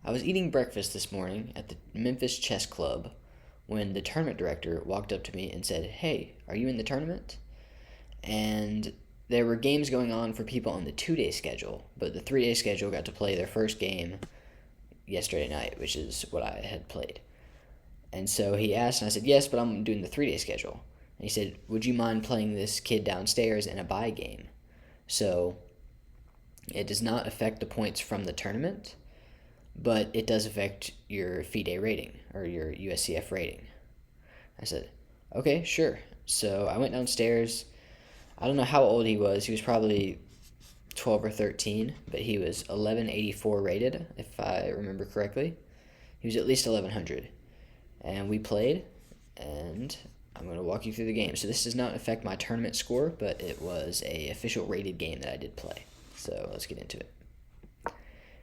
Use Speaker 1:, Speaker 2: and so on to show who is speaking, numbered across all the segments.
Speaker 1: I was eating breakfast this morning at the Memphis Chess Club when the tournament director walked up to me and said, "Hey, are you in the tournament?" And there were games going on for people on the 2 day schedule, but the 3 day schedule got to play their first game yesterday night, which is what I had played. And so he asked, and I said, "Yes, but I'm doing the 3 day schedule." And he said, "Would you mind playing this kid downstairs in a bye game?" So it does not affect the points from the tournament, but it does affect your FIDE rating or your USCF rating. I said, "Okay, sure." So I went downstairs. I don't know how old he was. He was probably 12 or 13, but he was 1184 rated, if I remember correctly. He was at least 1100. And we played, and I'm going to walk you through the game. So this does not affect my tournament score, but it was a official rated game that I did play. So let's get into it.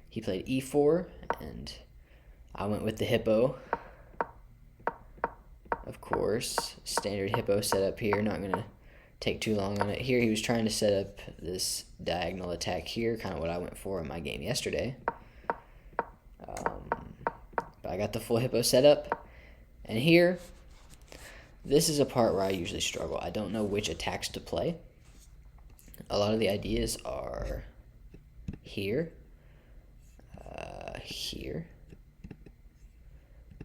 Speaker 1: He played e4, and I went with the hippo. Of course, standard hippo setup here. Not going to take too long on it. Here he was trying to set up this diagonal attack here, kind of what I went for in my game yesterday. But I got the full hippo setup. And here, this is a part where I usually struggle. I don't know which attacks to play. A lot of the ideas are here, here,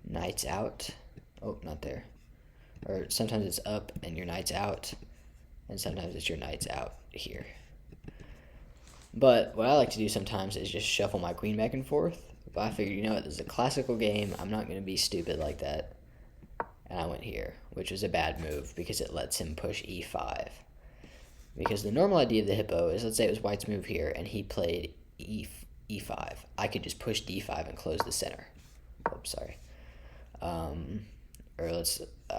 Speaker 1: knight's out. Oh, not there. Or sometimes it's up and your knight's out, and sometimes it's your knight's out here. But what I like to do sometimes is just shuffle my queen back and forth. But I figured, you know what, this is a classical game. I'm not going to be stupid like that. And I went here, which was a bad move because it lets him push e5. Because the normal idea of the hippo is, let's say it was white's move here, and he played e5. I could just push d5 and close the center. Oops, sorry. I'm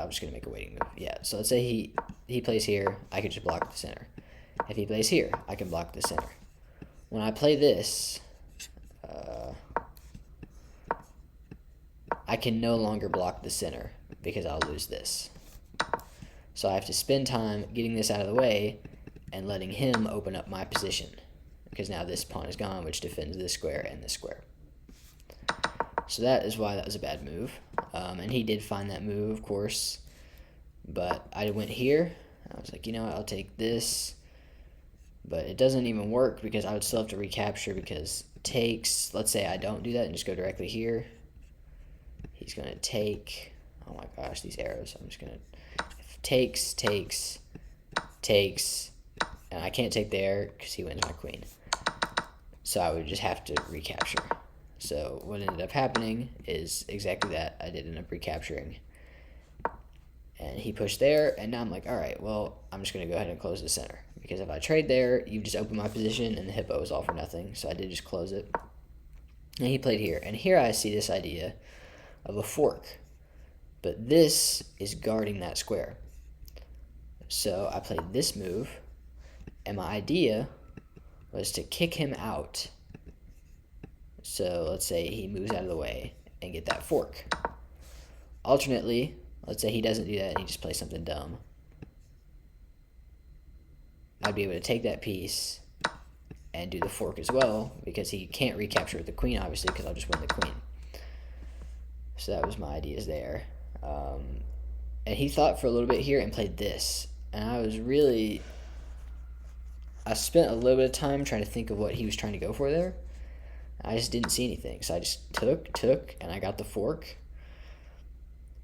Speaker 1: just going to make a waiting move. Yeah, so let's say he plays here, I could just block the center. If he plays here, I can block the center. When I play this, I can no longer block the center because I'll lose this. So I have to spend time getting this out of the way and letting him open up my position, because now this pawn is gone, which defends this square and this square. So that is why that was a bad move. And he did find that move, of course. But I went here. I was like, you know what, I'll take this. But it doesn't even work because I would still have to recapture, because takes, let's say I don't do that and just go directly here. He's going to take, oh my gosh, these arrows. I'm just going to, takes, and I can't take there because he wins my queen. So I would just have to recapture. So what ended up happening is exactly that. I did end up recapturing. And he pushed there, and now I'm like, all right, well, I'm just going to go ahead and close the center. Because if I trade there, you just open my position, and the hippo is all for nothing. So I did just close it. And he played here. And here I see this idea of a fork. But this is guarding that square. So I played this move, and my idea was to kick him out. So let's say he moves out of the way and get that fork. Alternately, let's say he doesn't do that and he just plays something dumb. I'd be able to take that piece and do the fork as well, because he can't recapture with the queen, obviously, because I'll just win the queen. So that was my ideas there. And he thought for a little bit here and played this. And I spent a little bit of time trying to think of what he was trying to go for there. I just didn't see anything. So I just took, and I got the fork.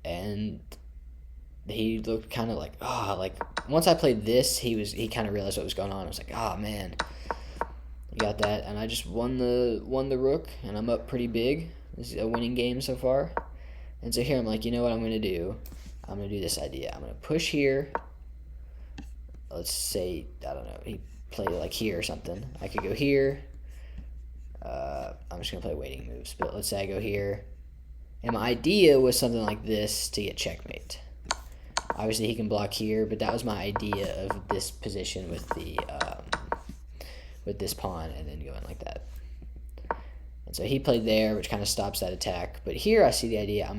Speaker 1: And he looked kind of like, once I played this, he kind of realized what was going on. I was like, man, you got that. And I just won the rook, and I'm up pretty big. This is a winning game so far. And so here I'm like, you know what I'm going to do? I'm going to do this idea. I'm going to push here. Let's say, I don't know, he played like here or something. I could go here. I'm just going to play waiting moves. But let's say I go here. And my idea was something like this to get checkmate. Obviously, he can block here, but that was my idea of this position with the with this pawn and then going like that. And so he played there, which kind of stops that attack. But here I see the idea.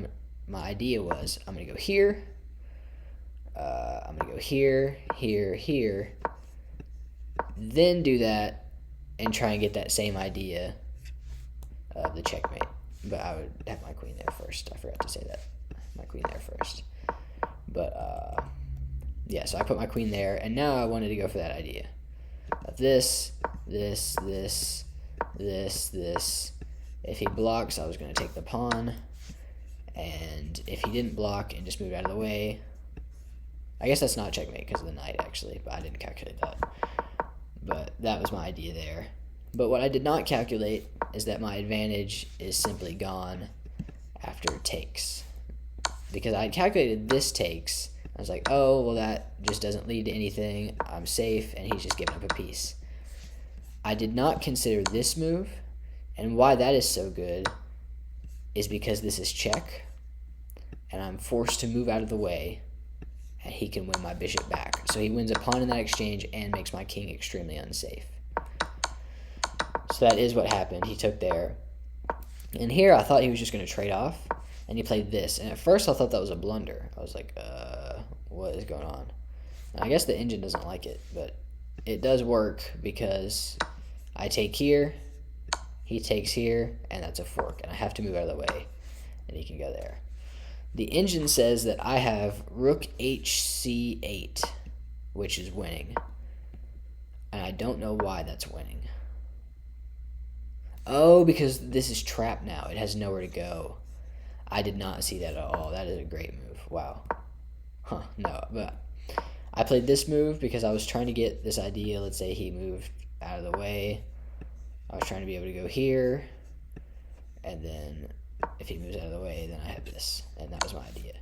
Speaker 1: My idea was I'm going to go here. I'm going to go here, here. Then do that and try and get that same idea of the checkmate. but I would have my queen there first. I forgot to say that. My queen there first. But, yeah, so I put my queen there, and now I wanted to go for that idea. Of this. If he blocks, I was going to take the pawn. And if he didn't block and just moved out of the way, I guess that's not checkmate because of the knight, actually, but I didn't calculate that. But that was my idea there. But what I did not calculate is that my advantage is simply gone after it takes. Because I calculated this takes. I was like, oh, well, that just doesn't lead to anything. I'm safe, and he's just giving up a piece. I did not consider this move, and why that is so good is because this is check, and I'm forced to move out of the way, and he can win my bishop back. So he wins a pawn in that exchange and makes my king extremely unsafe. So that is what happened. He took there. And here I thought he was just going to trade off, and he played this. And at first I thought that was a blunder. I was like, what is going on? And I guess the engine doesn't like it, but it does work because I take here, he takes here, and that's a fork. And I have to move out of the way, and he can go there. The engine says that I have rook hc8, which is winning. And I don't know why that's winning. Oh, because this is trapped now. It has nowhere to go. I did not see that at all. That is a great move. Wow. Huh, no. But I played this move because I was trying to get this idea. Let's say he moved out of the way. I was trying to be able to go here. And then if he moves out of the way, then I have this. And that was my idea.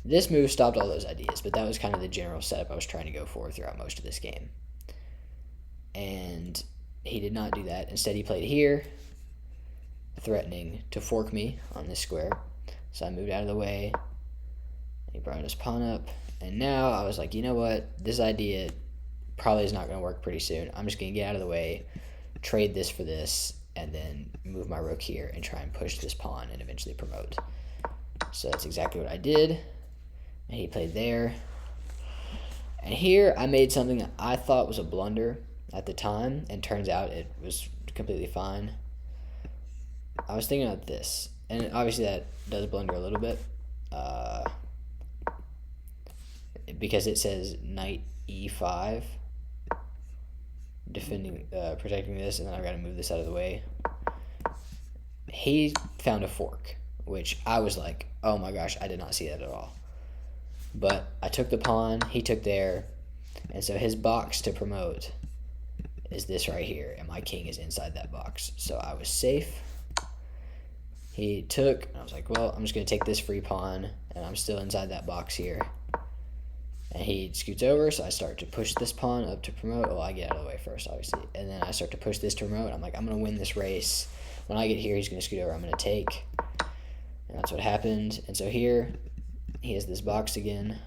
Speaker 1: This move stopped all those ideas, but that was kind of the general setup I was trying to go for throughout most of this game. And he did not do that. Instead, he played here, threatening to fork me on this square. So I moved out of the way. He brought his pawn up. And now I was like, you know what? This idea probably is not going to work pretty soon. I'm just going to get out of the way, trade this for this, and then move my rook here and try and push this pawn and eventually promote. So that's exactly what I did. And he played there. And here I made something that I thought was a blunder at the time, and turns out it was completely fine. I was thinking about this, and obviously that does blunder a little bit, because it says knight e5, defending, protecting this, and then I've got to move this out of the way. He found a fork, which I was like, oh my gosh, I did not see that at all. But I took the pawn, he took there, and so his box to promote is this right here, and my king is inside that box. So I was safe. He took, and I was like, well, I'm just going to take this free pawn, and I'm still inside that box here. And he scoots over, so I start to push this pawn up to promote. Well, I get out of the way first, obviously. And then I start to push this to promote. I'm like, I'm going to win this race. When I get here, he's going to scoot over. I'm going to take. And that's what happened. And so here, he has this box again.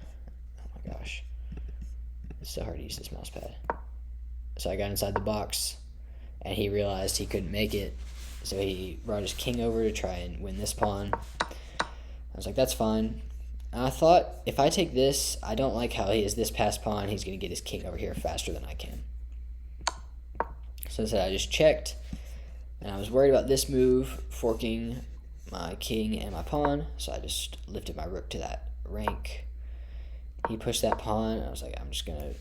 Speaker 1: Oh my gosh. It's so hard to use this mouse pad. So I got inside the box, and he realized he couldn't make it. So he brought his king over to try and win this pawn. I was like, that's fine. And I thought, if I take this, I don't like how he has this passed pawn. He's going to get his king over here faster than I can. So instead, I just checked, and I was worried about this move, forking my king and my pawn. So I just lifted my rook to that rank. He pushed that pawn. I was like, I'm just going to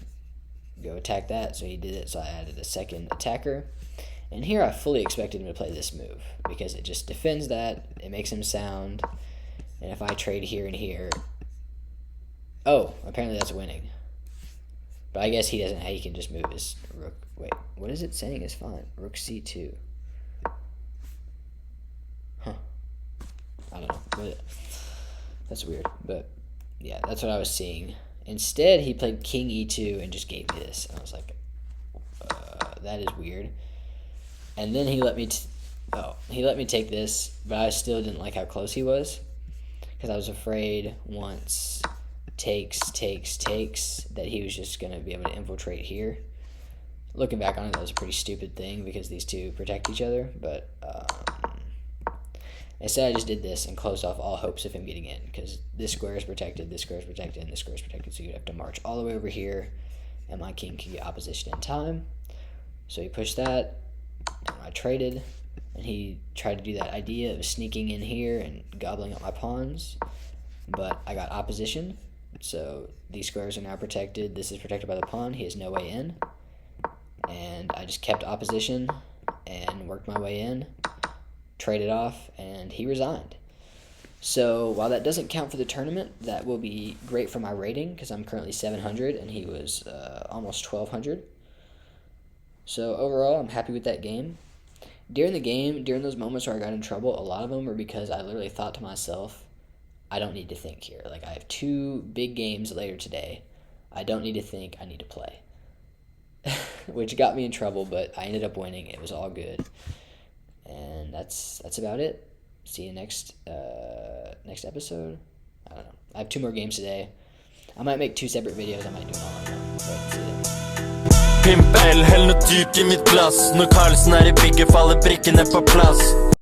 Speaker 1: go attack that. So he did it. So I added a second attacker. And here I fully expected him to play this move because it just defends that. It makes him sound. And if I trade here and here, oh, apparently that's winning. But I guess he doesn't. He can just move his rook. Wait, what is it saying is fine? Rook c2. Huh. I don't know. But that's weird. But yeah, that's what I was seeing. Instead, he played king e2 and just gave me this. And I was like, that is weird. And then he let me take this, but I still didn't like how close he was, because I was afraid once takes, that he was just going to be able to infiltrate here. Looking back on it, that was a pretty stupid thing because these two protect each other, but instead I just did this and closed off all hopes of him getting in, because this square is protected, this square is protected, and this square is protected, so you'd have to march all the way over here, and my king could get opposition in time. So he pushed that. I traded, and he tried to do that idea of sneaking in here and gobbling up my pawns, but I got opposition, so these squares are now protected. This is protected by the pawn. He has no way in, and I just kept opposition and worked my way in, traded off, and he resigned. So while that doesn't count for the tournament, that will be great for my rating because I'm currently 700 and he was almost 1200. So overall, I'm happy with that game. During the game, during those moments where I got in trouble, a lot of them were because I literally thought to myself, I don't need to think here. Like, I have 2 big games later today. I don't need to think, I need to play. Which got me in trouble, but I ended up winning. It was all good. And that's about it. See you next episode. I don't know. I have 2 more games today. I might make 2 separate videos. I might do it all in one. But see you.
Speaker 2: Pimp L, hell noe dyrt i mitt glass. Når Carlsen er i bygget, faller brikkene på plass.